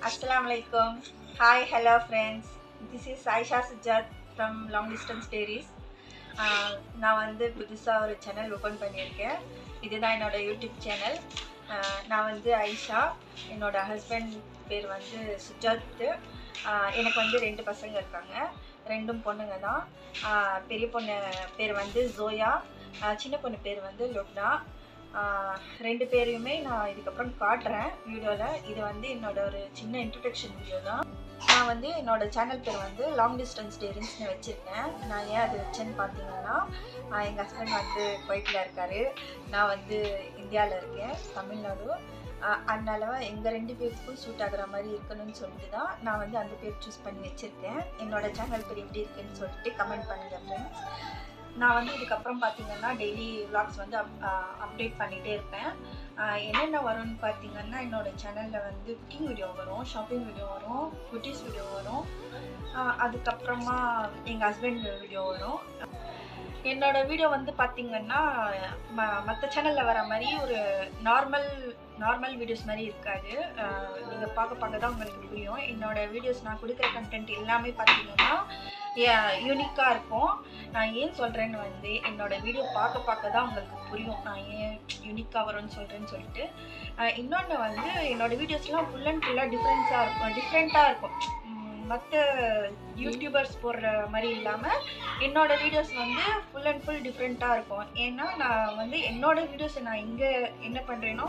Assalamualaikum. Hi, hello friends. This is Aisha Sujat from Long Distance Diaries. நான் வந்து புதுசாக ஒரு சேனல் ஓப்பன் பண்ணியிருக்கேன். இதுதான் என்னோட யூடியூப் சேனல். நான் வந்து ஐஷா, என்னோட ஹஸ்பண்ட் பேர் வந்து சுஜாத். எனக்கு வந்து 2 பசங்க இருக்காங்க, 2ம் பொண்ணுங்க தான். பெரிய பொண்ணு பேர் வந்து ஜோயா, சின்ன பொண்ணு பேர் வந்து லுப்னா. 2 பேரையுமே நான் இதுக்கப்புறம் காட்டுறேன் வீடியோவில். இது வந்து என்னோட ஒரு சின்ன இன்ட்ரடக்ஷன் வீடியோ தான். நான் வந்து என்னோட சேனல் பேர் வந்து லாங் டிஸ்டன்ஸ் டேரிஸ்னு வச்சுருக்கேன். நான் ஏன் அது வச்சேன்னு பார்த்தீங்கன்னா, எங்கள் ஹஸ்பண்ட் வந்து குவைத்தில் இருக்கார், நான் வந்து இந்தியாவில் இருக்கேன், தமிழ்நாடு. அதனால எங்கள் 2 பேருக்கும் சூட் ஆகிற மாதிரி இருக்கணும்னு சொல்லிட்டு தான் நான் வந்து அந்த பேர் சூஸ் பண்ணி வச்சுருக்கேன். என்னோடய சேனல் பேர் எப்படி இருக்குன்னு சொல்லிட்டு கமெண்ட் பண்ணுங்கள் ஃப்ரெண்ட்ஸ். நான் வந்து இதுக்கப்புறம் பார்த்தீங்கன்னா டெய்லி விளாக்ஸ் வந்து அப்டேட் பண்ணிகிட்டே இருப்பேன். என்னென்ன வரும்னு பார்த்தீங்கன்னா, என்னோடய சேனலில் வந்து குக்கிங் வீடியோ வரும், ஷாப்பிங் வீடியோ வரும், குட்டீஸ் வீடியோ வரும், அதுக்கப்புறமா எங்கள் ஹஸ்பண்ட் வீடியோ வரும். என்னோடய வீடியோ வந்து பார்த்திங்கன்னா மற்ற சேனலில் வர மாதிரி ஒரு நார்மல் வீடியோஸ் மாதிரி இருக்காது. நீங்கள் பார்க்க தான் உங்களுக்கு புரியும். என்னோடய வீடியோஸ் நான் கொடுக்குற கண்டென்ட் எல்லாமே பார்த்திங்கன்னா யூனிக்காக இருக்கும். நான் ஏன் சொல்கிறேன்னு வந்து என்னோடய வீடியோ பார்க்க தான் உங்களுக்கு புரியும் நான் ஏன் யூனிக்காக வரும்னு சொல்லிட்டு. இன்னொன்று வந்து என்னோடய வீடியோஸ்லாம் ஃபுல் அண்ட் ஃபுல்லாக டிஃப்ரெண்ட்டாக இருக்கும். மற்ற யூடியூபர்ஸ் போடுற மாதிரி இல்லாமல் என்னோடய வீடியோஸ் வந்து ஃபுல் அண்ட் ஃபுல் டிஃப்ரெண்ட்டாக இருக்கும். ஏன்னா நான் வந்து என்னோடய வீடியோஸை நான் இங்கே என்ன பண்ணுறேனோ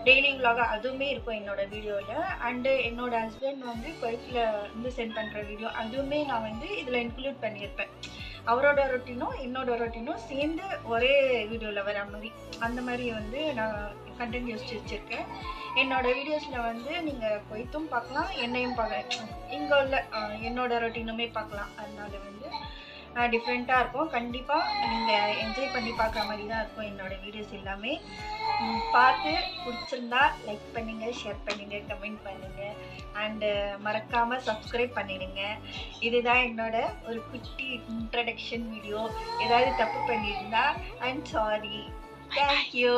டெய்லி விலாகாக அதுவுமே இருக்கும் என்னோடய வீடியோவில். அண்டு என்னோடய ஹஸ்பண்ட் வந்து குவைத்தில் இருந்து சென்ட் பண்ணுற வீடியோ அதுவுமே நான் வந்து இதில் இன்க்ளூட் பண்ணியிருப்பேன். அவரோட ரொட்டீனும் என்னோட ரொட்டீனும் சேர்ந்து ஒரே வீடியோவில் வர மாதிரி, அந்த மாதிரி வந்து நான் கண்டென்ட் யோசிச்சு வச்சுருக்கேன். என்னோடய வீடியோஸில் வந்து நீங்கள் குவைத்தும் பார்க்கலாம், என்னையும் பார்க்கலாம், இங்கே உள்ள என்னோடய ரொட்டீனுமே பார்க்கலாம். அதனால வந்து டிஃப்ரெண்ட்டாக இருக்கும். கண்டிப்பாக நீங்கள் என்ஜாய் பண்ணி பார்க்குற மாதிரி தான் இருக்கும் என்னோடய வீடியோஸ் எல்லாமே. பார்த்து பிடிச்சிருந்தா லைக் பண்ணுங்கள், ஷேர் பண்ணுங்கள், கமெண்ட் பண்ணுங்கள், அண்டு மறக்காமல் சப்ஸ்கிரைப் பண்ணிடுங்க. இதுதான் என்னோட ஒரு குட்டி இன்ட்ரடக்ஷன் வீடியோ. ஏதாவது தப்பு பண்ணியிருந்தா ஐம் சாரி. தேங்க்யூ.